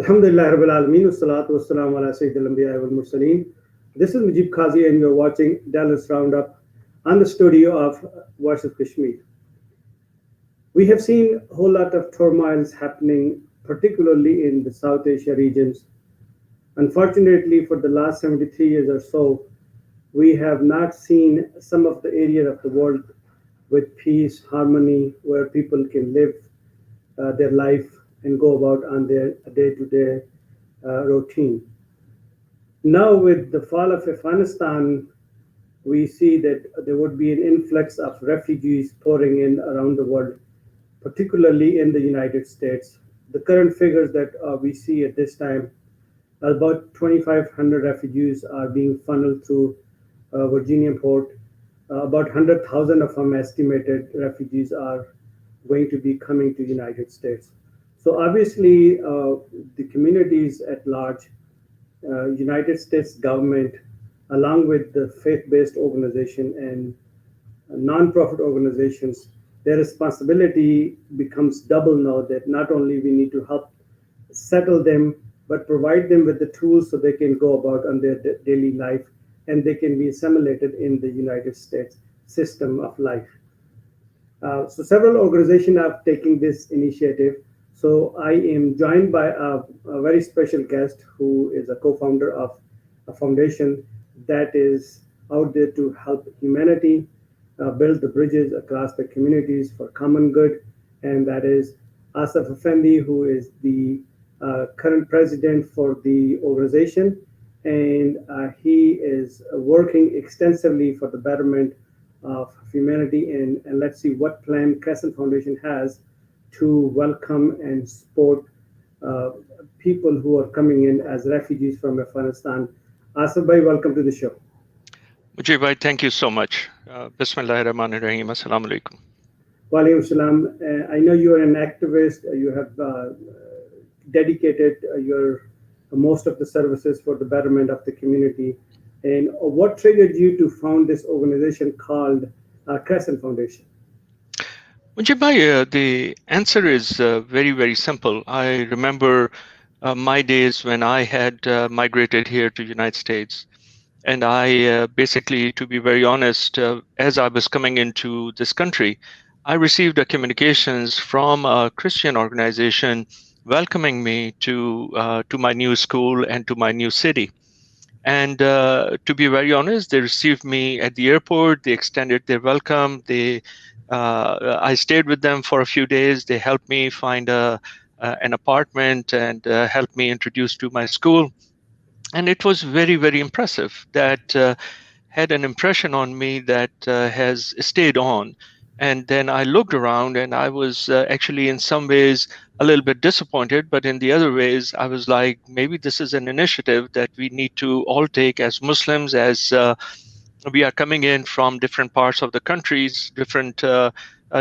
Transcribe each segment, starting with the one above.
Alhamdulillah Rabbil Alameen, wassalatu wassalamu ala Sayyidil Anbiya wal Mursaleen. This is Mujeeb Kazi, and you're watching Dallas Roundup on the studio of Voice of Kashmir. We have seen a whole lot of turmoils happening, particularly in the South Asia regions. Unfortunately, for the last 73 years or so, we have not seen some of the areas of the world with peace, harmony, where people can live their life and go about on their day-to-day routine. Now, with the fall of Afghanistan, we see that there would be an influx of refugees pouring in around the world, particularly in the United States. The current figures that we see at this time, about 2,500 refugees are being funneled through Virginia port. About 100,000 of them estimated refugees are going to be coming to the United States. So obviously, the communities at large, United States government, along with the faith-based organization and non-profit organizations, their responsibility becomes double now, that not only we need to help settle them, but provide them with the tools so they can go about on their daily life and they can be assimilated in the United States system of life. So several organizations are taking this initiative. So I am joined by a very special guest who is a co-founder of a foundation that is out there to help humanity build the bridges across the communities for common good, and that is Asif Effendi, who is the current president for the organization, and he is working extensively for the betterment of humanity. And let's see what plan Crescent Foundation has to welcome and support people who are coming in as refugees from Afghanistan. Asif bhai, welcome to the show. Mujeeb, thank you so much. Bismillahirrahmanirrahim. Assalamu alaikum. Walaikum salam. I know you are an activist. You have dedicated your most of the services for the betterment of the community. And what triggered you to found this organization called Crescent Foundation? Mujeeb, the answer is very, very simple. I remember my days when I had migrated here to United States. And I basically, to be very honest, as I was coming into this country, I received a communications from a Christian organization welcoming me to my new school and to my new city. And to be very honest, they received me at the airport. They extended their welcome. I stayed with them for a few days. They helped me find an apartment and helped me introduce to my school. And it was very, very impressive. That had an impression on me that has stayed on. And then I looked around and I was actually in some ways a little bit disappointed, but in the other ways, I was like, maybe this is an initiative that we need to all take as Muslims, as we are coming in from different parts of the countries, different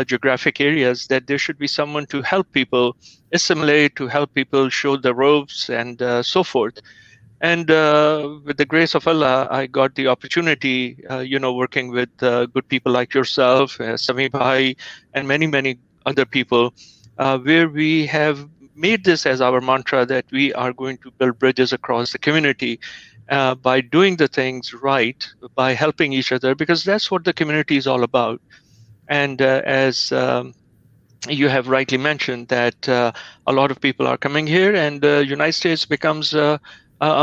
geographic areas, that there should be someone to help people assimilate, to help people show the ropes and so forth. And with the grace of Allah, I got the opportunity, working with good people like yourself, Sami Bhai, and many, many other people, where we have made this as our mantra that we are going to build bridges across the community by doing the things right, by helping each other, because that's what the community is all about. And as you have rightly mentioned that a lot of people are coming here, and the United States becomes a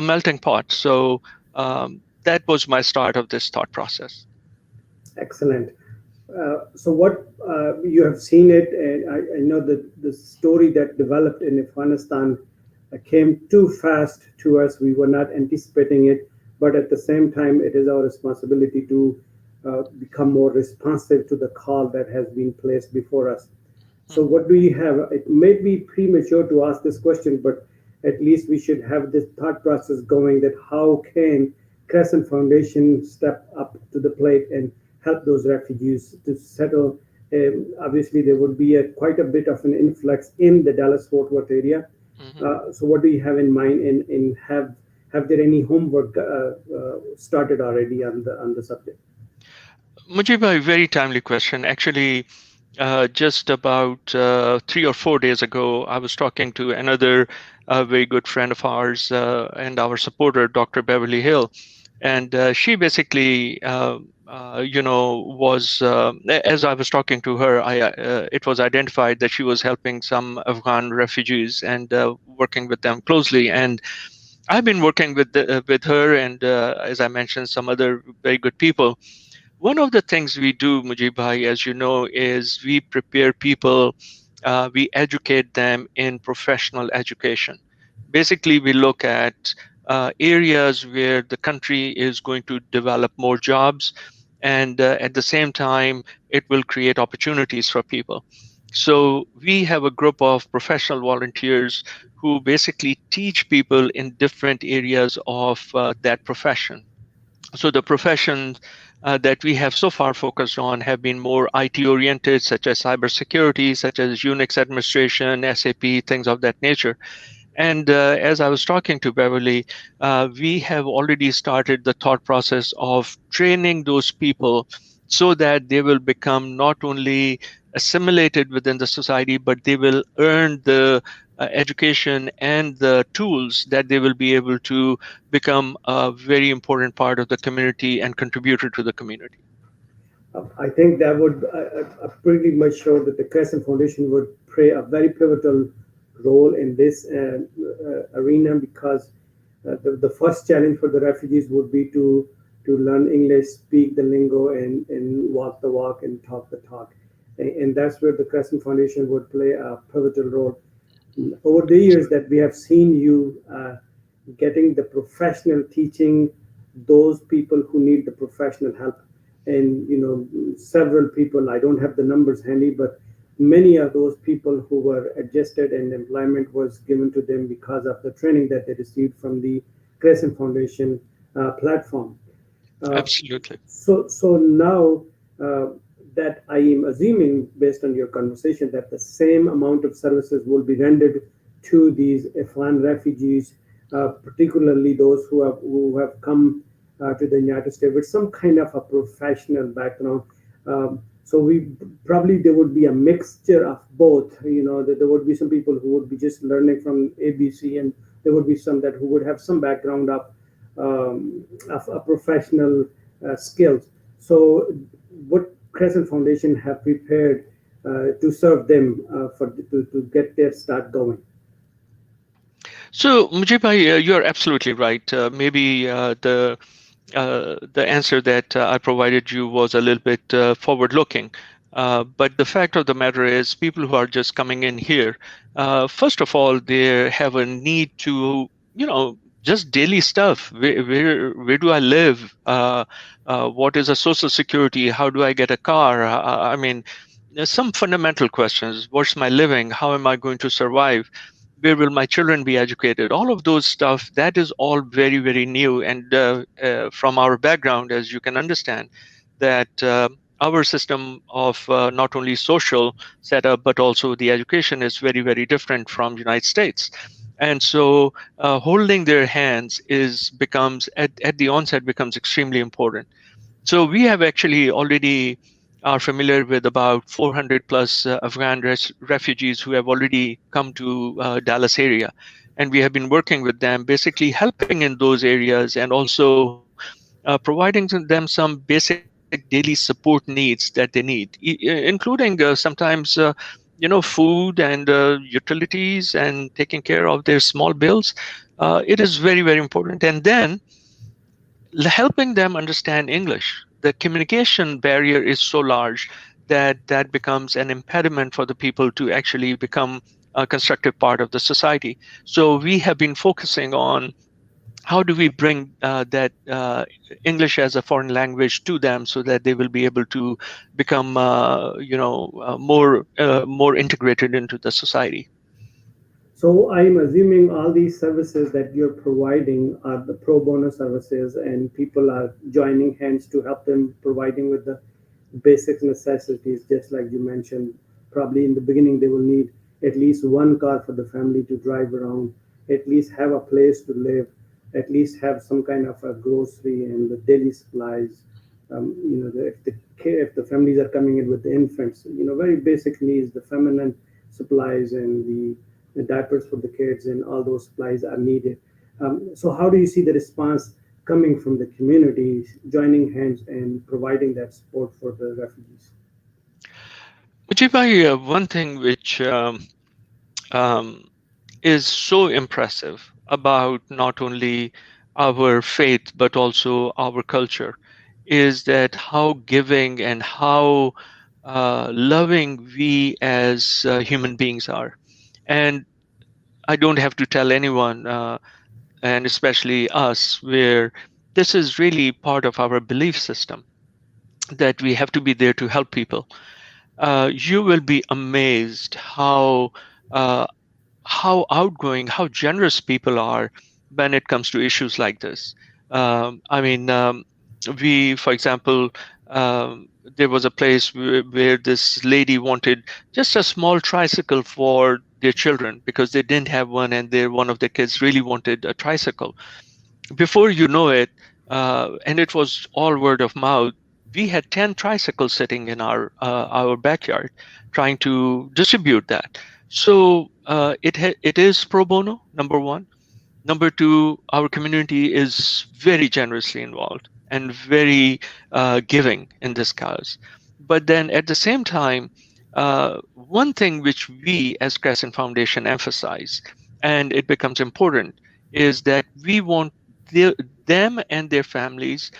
melting pot. So that was my start of this thought process. Excellent. So what you have seen it, and I know that the story that developed in Afghanistan came too fast to us. We were not anticipating it, but at the same time, it is our responsibility to become more responsive to the call that has been placed before us. So what do you have? It may be premature to ask this question, but at least we should have this thought process going, that how can Crescent Foundation step up to the plate and help those refugees to settle? Obviously, there would be quite a bit of an influx in the Dallas-Fort Worth area. So what do you have in mind, and have there any homework started already on the subject? Mujeeb, a very timely question. Actually, Just about 3 or 4 days ago, I was talking to another very good friend of ours and our supporter, Dr. Beverly Hill, and she basically, was as I was talking to her, it was identified that she was helping some Afghan refugees and working with them closely, and I've been working with her and, as I mentioned, some other very good people. One of the things we do, Mujib Bhai, as you know, is we prepare people, we educate them in professional education. Basically, we look at areas where the country is going to develop more jobs, and at the same time, it will create opportunities for people. So we have a group of professional volunteers who basically teach people in different areas of that profession. So the professions that we have so far focused on have been more IT oriented, such as cybersecurity, such as Unix administration, SAP, things of that nature. And as I was talking to Beverly, we have already started the thought process of training those people so that they will become not only assimilated within the society, but they will earn the education and the tools that they will be able to become a very important part of the community and contributor to the community. I think that would, I'm pretty much sure that the Crescent Foundation would play a very pivotal role in this arena, because the first challenge for the refugees would be to learn English, speak the lingo, and walk the walk and talk the talk. And that's where the Crescent Foundation would play a pivotal role. Over the years that we have seen you getting the professional teaching those people who need the professional help, and several people, I don't have the numbers handy, but many of those people who were adjusted and employment was given to them because of the training that they received from the Crescent Foundation platform. uh, Absolutely. so now, uh, that I am assuming, based on your conversation, that the same amount of services will be rendered to these Afghan refugees, particularly those who have come to the United States with some kind of a professional background. So we probably, there would be a mixture of both. That there would be some people who would be just learning from ABC, and there would be some that who would have some background of a professional skills. So, what Crescent Foundation have prepared to serve them to get their start going? So, Mujib, you're absolutely right. Maybe the answer that I provided you was a little bit forward-looking. But the fact of the matter is, people who are just coming in here, first of all, they have a need to, just daily stuff. Where do I live? What is a social security? How do I get a car? I mean, there's some fundamental questions. What's my living? How am I going to survive? Where will my children be educated? All of those stuff, that is all very, very new. And from our background, as you can understand, that our system of not only social setup but also the education is very, very different from United States. And so holding their hands becomes at the onset becomes extremely important. So we have actually already are familiar with about 400 plus Afghan refugees who have already come to Dallas area, and we have been working with them, basically helping in those areas and also providing them some basic daily support needs that they need, including sometimes food and utilities and taking care of their small bills. It is very, very important, and then helping them understand English. The communication barrier is so large that that becomes an impediment for the people to actually become a constructive part of the society. So we have been focusing on how do we bring that English as a foreign language to them so that they will be able to become, more integrated into the society. So I'm assuming all these services that you're providing are the pro bono services, and people are joining hands to help them, providing with the basic necessities, just like you mentioned. Probably in the beginning, they will need at least one car for the family to drive around, at least have a place to live, at least have some kind of a grocery and the daily supplies. If the families are coming in with the infants, very basic needs, the feminine supplies and the diapers for the kids and all those supplies are needed. So how do you see the response coming from the community, joining hands and providing that support for the refugees? Mujeeb, one thing which um, is so impressive about not only our faith but also our culture is that how giving and how loving we as human beings are. And I don't have to tell anyone, and especially us, where this is really part of our belief system that we have to be there to help people. You will be amazed uh, how outgoing, how generous people are when it comes to issues like this. I mean, we, for example, there was a place where this lady wanted just a small tricycle for their children because they didn't have one, and one of their kids really wanted a tricycle. Before you know it, and it was all word of mouth, we had 10 tricycles sitting in our backyard trying to distribute that. So it is pro bono, number one. Number two, our community is very generously involved and very giving in this cause. But then at the same time, one thing which we as Crescent Foundation emphasize, and it becomes important, is that we want the, them and their families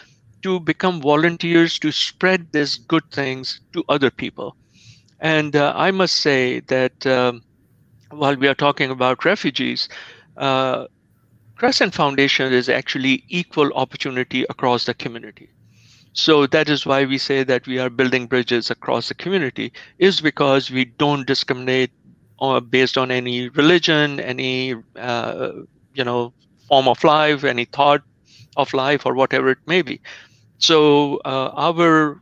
to become volunteers to spread these good things to other people. And I must say that while we are talking about refugees, uh, Crescent Foundation is actually equal opportunity across the community. So that is why we say that we are building bridges across the community, is because we don't discriminate based on any religion, any you know form of life, any thought of life, or whatever it may be. So our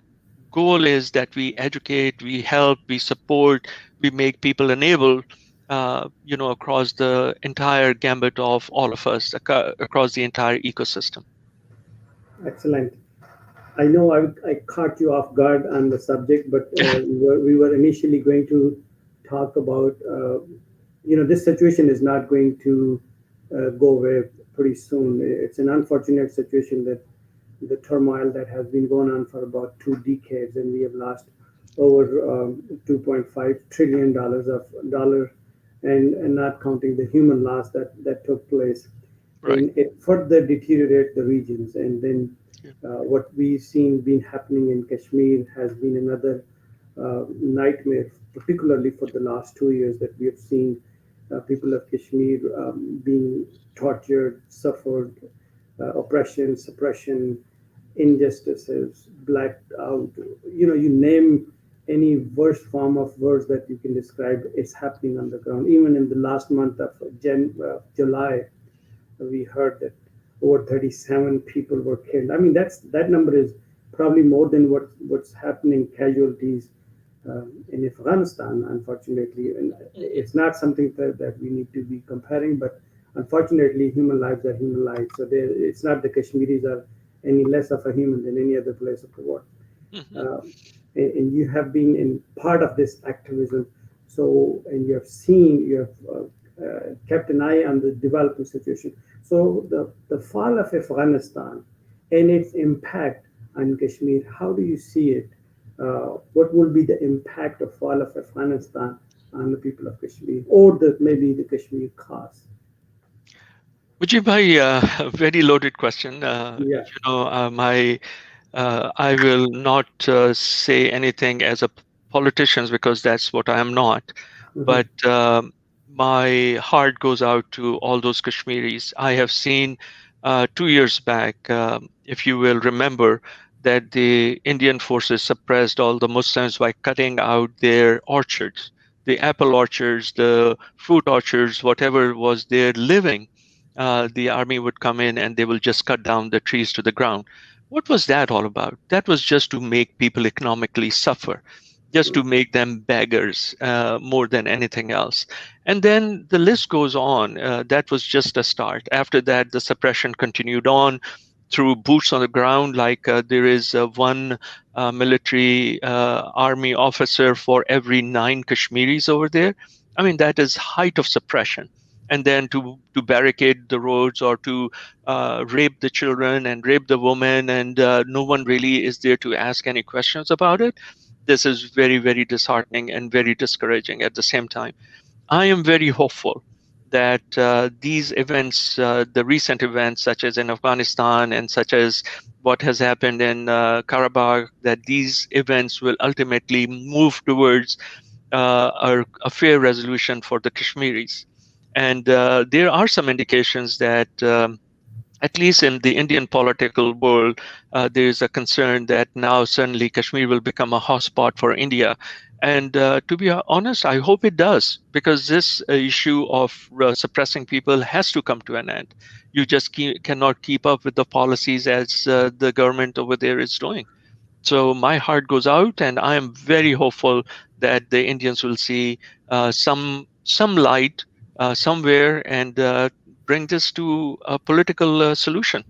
goal is that we educate, we help, we support, we make people enabled, across the entire gambit of all of us, across the entire ecosystem. Excellent. I know I caught you off guard on the subject, but we were initially going to talk about, this situation is not going to go away pretty soon. It's an unfortunate situation that the turmoil that has been going on for about 2 decades, and we have lost over $2.5 trillion of dollar, and not counting the human loss that took place, Right. and it further deteriorate the regions. And then Yeah. what we've seen been happening in Kashmir has been another nightmare, particularly for the last 2 years that we have seen people of Kashmir being tortured, suffered oppression, suppression, injustices, blacked out. You name any worst form of words that you can describe, it's happening on the ground. Even in the last month of July, we heard that over 37 people were killed. I mean, that number is probably more than what's happening casualties in Afghanistan, unfortunately. And it's not something that we need to be comparing, but unfortunately, human lives are human lives. So it's not the Kashmiris are any less of a human than any other place of the world. Mhm. Uh, and you have been in part of this activism. So, and you have kept an eye on the developing situation. So, the fall of Afghanistan and its impact on Kashmir, how do you see it? What will be the impact of fall of Afghanistan on the people of Kashmir, or maybe the Kashmir cause? Mujib a very loaded question. Yeah. I will not say anything as a politician because that's what I am not. Mhm. But my heart goes out to all those Kashmiris. I have seen 2 years back, if you will remember, that the Indian forces suppressed all the Muslims by cutting out their orchards, the apple orchards, the fruit orchards, whatever was their living. The army would come in and they will just cut down the trees to the ground. What was that all about? That was just to make people economically suffer, just to make them beggars more than anything else. And then the list goes on. That was just a start. After that, the suppression continued on. through boots on the ground, like there is one military army officer for every 9 Kashmiris over there. I mean, that is height of suppression. And then to barricade the roads, or to rape the children and rape the women, and no one really is there to ask any questions about it. This is very, very disheartening and very discouraging at the same time. I am very hopeful that these events, the recent events, such as in Afghanistan and such as what has happened in Karabakh, that these events will ultimately move towards a fair resolution for the Kashmiris. And there are some indications that at least in the Indian political world, there is a concern that now suddenly Kashmir will become a hotspot for India. And to be honest, I hope it does, because this issue of suppressing people has to come to an end. You just cannot keep up with the policies as the government over there is doing. So my heart goes out, and I am very hopeful that the Indians will see some light somewhere, and bring this to a political solution.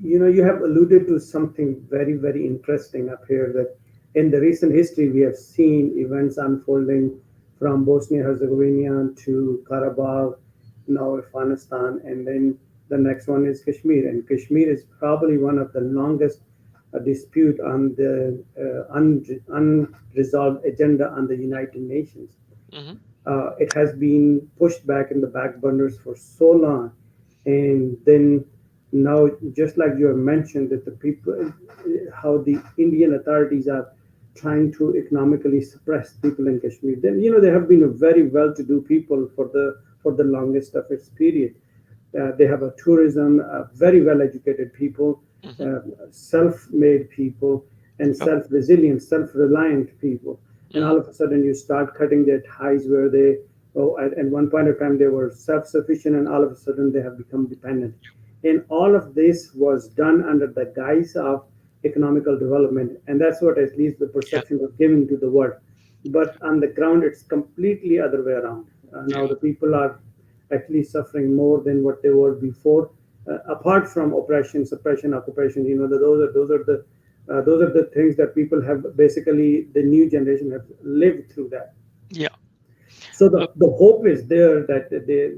You have alluded to something very, very interesting up here, that in the recent history we have seen events unfolding from Bosnia Herzegovina to Karabakh, now Afghanistan, and then the next one is Kashmir. And Kashmir is probably one of the longest dispute on the unresolved agenda on the United Nations. Hmm. It has been pushed back in the back burners for so long, and then now, just like you have mentioned, that the people, how the Indian authorities are trying to economically suppress people in Kashmir. Then they have been a very well-to-do people for the longest of its period. They have a tourism, very well-educated people, Hmm. self-made people, and Yep. self-resilient, self-reliant people. And Hmm. all of a sudden, you start cutting their ties where they, at one point of time, they were self-sufficient, and all of a sudden, they have become dependent. And all of this was done under the guise of economical development, and that's what at least the Yeah. perception was given to the world. But on the ground, it's completely other way around. Now Yeah. the people are actually suffering more than what they were before. Apart from oppression, suppression, occupation, those are the things that people have, basically the new generation have lived through that. Yeah. So Uh, the hope is there that the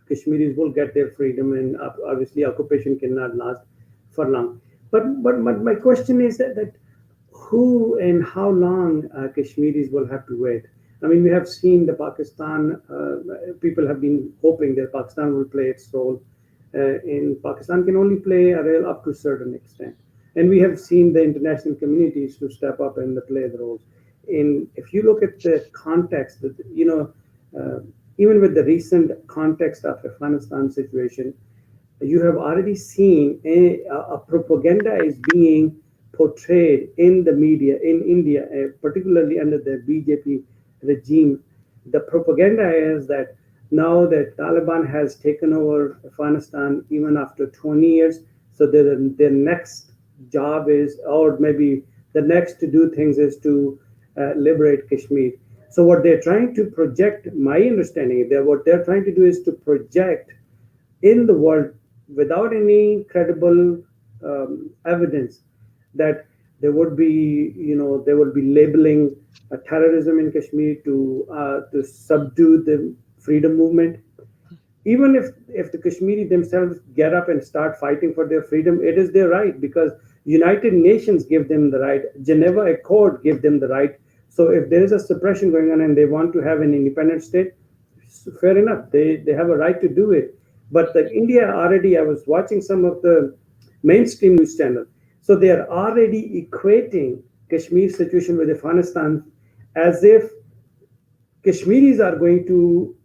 Kashmiris will get their freedom, and obviously occupation cannot last for long. But my question is that who and how long Kashmiris will have to wait. I mean, we have seen the Pakistan, people have been hoping that Pakistan will play its role. In Pakistan can only play a role up to a certain extent. And we have seen the international communities to step up and play the roles. And if you look at the context, uh, even with the recent context of Afghanistan situation, you have already seen a propaganda is being portrayed in the media in India, particularly under the BJP regime. The propaganda is that now that Taliban has taken over Afghanistan, even after 20 years, so their next job is, or maybe the next to do things is to liberate Kashmir. So what they're trying to project, my understanding, that what they're trying to do is to project in the world without any credible evidence that there would be labeling terrorism in Kashmir to subdue the freedom movement. Even if the Kashmiri themselves get up and start fighting for their freedom, it is their right, because United Nations give them the right, Geneva Accord give them the right. So if there is a suppression going on and they want to have an independent state, fair enough, they have a right to do it. But the India already, I was watching some of the mainstream news channel, so they are already equating Kashmir situation with Afghanistan, as if Kashmiris are going to,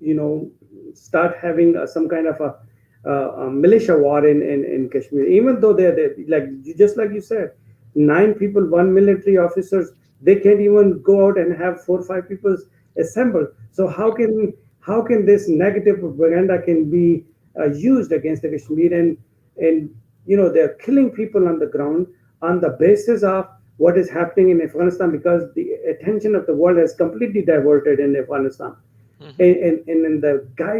start having some kind of a militia war in Kashmir, even though they're like, just like you said, 9 people, one military officers, they can't even go out and have 4 or 5 people assemble. So how can this negative propaganda can be used against the Kashmir, and they're killing people on the ground on the basis of what is happening in Afghanistan, because the attention of the world has completely diverted in Afghanistan. mhm. And the guy,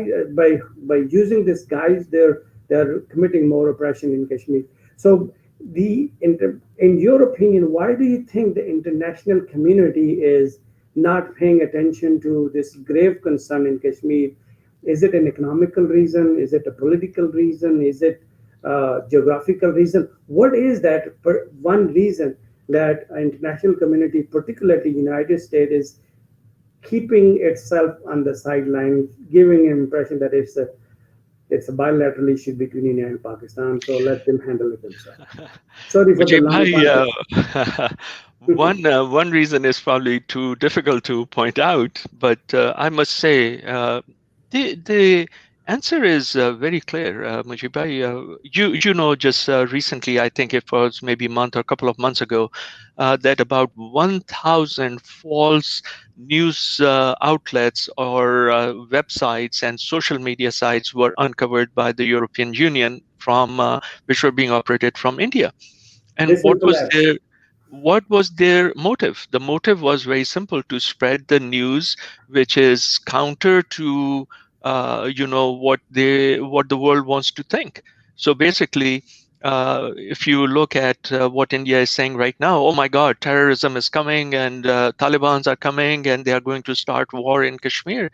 by using this guise, they're they're committing more oppression in Kashmir. So, in your opinion, why do you think the international community is not paying attention to this grave concern in Kashmir? Is it an economical reason? Is it a political reason? Is it geographical reason? What is that one reason that international community, particularly United States, is keeping itself on the sideline, giving an impression that it's a bilateral issue between India and Pakistan, so let them handle it themselves. Sorry for the Mujeeb long bhai, context. one reason is probably too difficult to point out, but I must say the answer is very clear, Mujeeb bhai. You know, just recently, I think it was maybe a month or a couple of months ago, that about 1,000 false news outlets or websites and social media sites were uncovered by the European Union from which were being operated from India. And This will collapse. what was their motive? The motive was very simple: to spread the news which is counter to what the world wants to think. So basically, if you look at what India is saying right now, oh my God, terrorism is coming and Taliban's are coming and they are going to start war in Kashmir.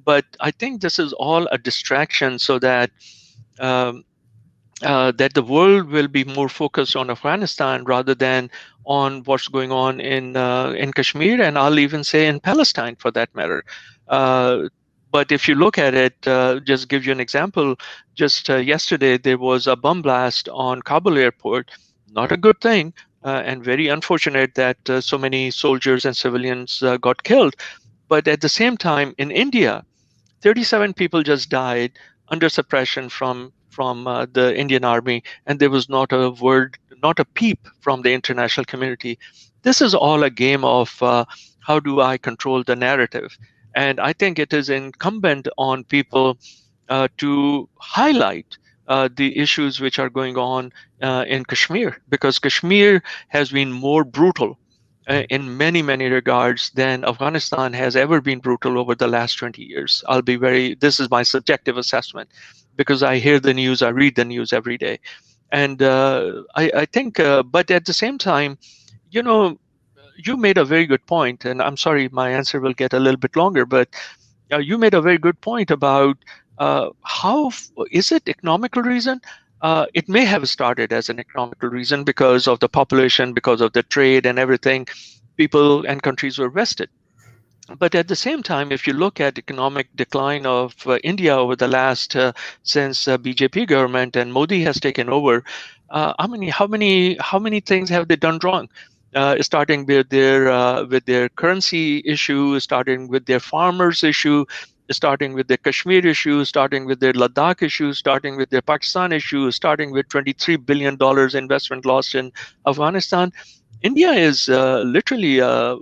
But I think this is all a distraction so that um, that the world will be more focused on Afghanistan rather than on what's going on in Kashmir, and I'll even say in Palestine for that matter. Uh, but if you look at it, just give you an example. Just yesterday, there was a bomb blast on Kabul airport. Not a good thing, and very unfortunate that so many soldiers and civilians got killed. But at the same time, in India, 37 people just died under suppression from the Indian army, and there was not a word, not a peep from the international community. This is all a game of how do I control the narrative, and I think it is incumbent on people to highlight the issues which are going on in Kashmir, because Kashmir has been more brutal in many, many regards than Afghanistan has ever been brutal over the last 20 years. This is my subjective assessment because I hear the news, I read the news every day. And I think, but at the same time, you know, you made a very good point, and I'm sorry, my answer will get a little bit longer, but you made a very good point about is it economical reason? It may have started as an economical reason because of the population, because of the trade and everything. People and countries were vested. But at the same time, if you look at economic decline of India over the last since BJP government and Modi has taken over, how many things have they done wrong? Starting with their currency issue, starting with their farmers issue, starting with their Kashmir issue, starting with their Ladakh issue, starting with their Pakistan issue, starting with $23 billion investment lost in Afghanistan. India is literally,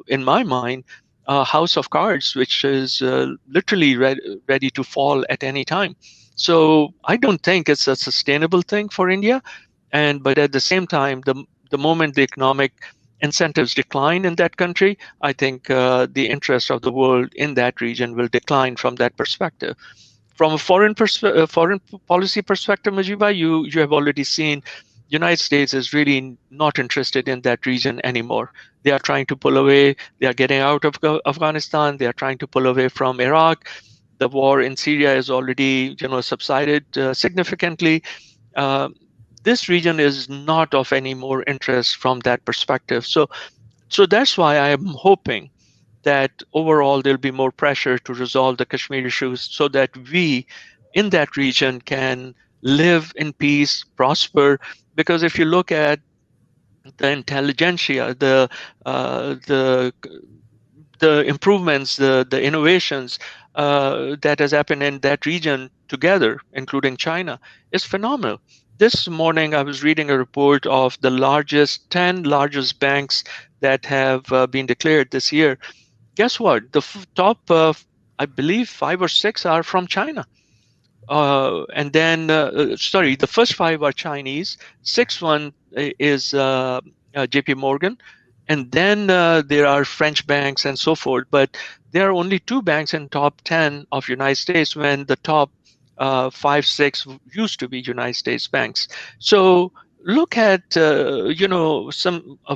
in my mind, a house of cards, which is literally ready to fall at any time. So I don't think it's a sustainable thing for India. And but at the same time, the moment the economic incentives decline in that country, I think the interest of the world in that region will decline from that perspective. From a foreign policy perspective, Majiba, you have already seen United States is really not interested in that region anymore. They are trying to pull away. They are getting out of Afghanistan. They are trying to pull away from Iraq. The war in Syria has already, subsided significantly. Uh, this region is not of any more interest from that perspective. So that's why I am hoping that overall there'll be more pressure to resolve the Kashmir issues so that we in that region can live in peace, prosper. Because if you look at the intelligentsia, the improvements, the innovations that has happened in that region together, including China, is phenomenal. This morning, I was reading a report of the 10 largest banks that have been declared this year. Guess what? The top, I believe, five or six are from China. And then, sorry, the first five are Chinese. Sixth one is JP Morgan. And then there are French banks and so forth. But there are only two banks in top 10 of United States when the top 5, 6 used to be United States banks. So look at, a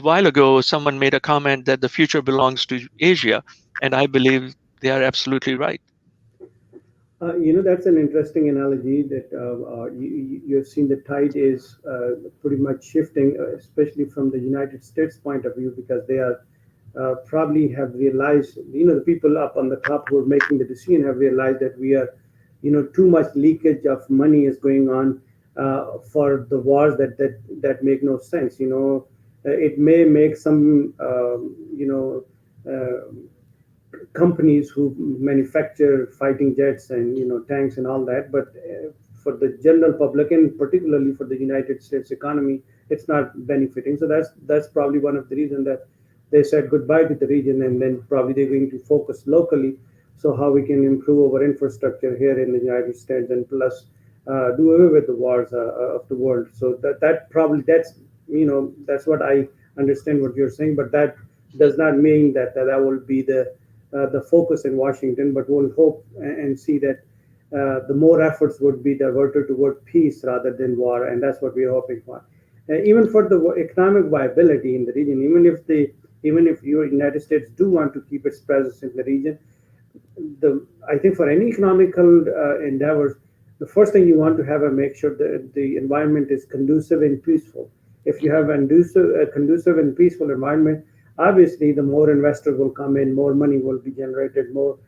while ago, someone made a comment that the future belongs to Asia, and I believe they are absolutely right. That's an interesting analogy that you have seen the tide is pretty much shifting, especially from the United States point of view, because they are probably have realized, the people up on the top who are making the decision have realized that we are, too much leakage of money is going on for the wars that make no sense. It may make some, companies who manufacture fighting jets and tanks and all that, but for the general public and particularly for the United States economy, it's not benefiting. So that's probably one of the reasons that they said goodbye to the region, and then probably they're going to focus locally. So how we can improve our infrastructure here in the United States, and plus do away with the wars of the world. So that probably that's what I understand what you're saying, but that does not mean that will be the focus in Washington, but we'll hope and see that the more efforts would be diverted toward peace rather than war, and that's what we're hoping for. Even for the economic viability in the region, even if your United States do want to keep its presence in the region, I think for any economical endeavors, the first thing you want to have is make sure that the environment is conducive and peaceful. If you have a conducive and peaceful environment, obviously the more investors will come in, more money will be generated, more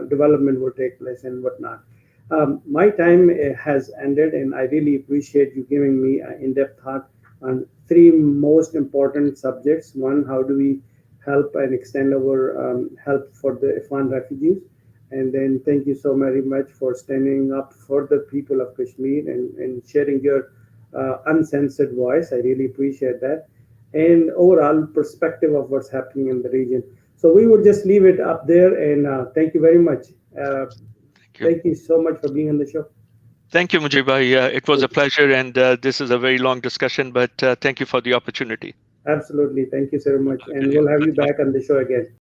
development will take place and whatnot. My time has ended, and I really appreciate you giving me in-depth thought on three most important subjects. One, how do we help and extend our help for the Afghan refugees? And then thank you so very much for standing up for the people of Kashmir and sharing your uncensored voice. I really appreciate that. And overall perspective of what's happening in the region. So we would just leave it up there, and thank you very much. Thank you. Thank you so much for being on the show. Thank you, Mujeeb. It was a pleasure, and this is a very long discussion, but thank you for the opportunity. Absolutely. Thank you so much. And Okay, we'll have you good talk. back on the show again.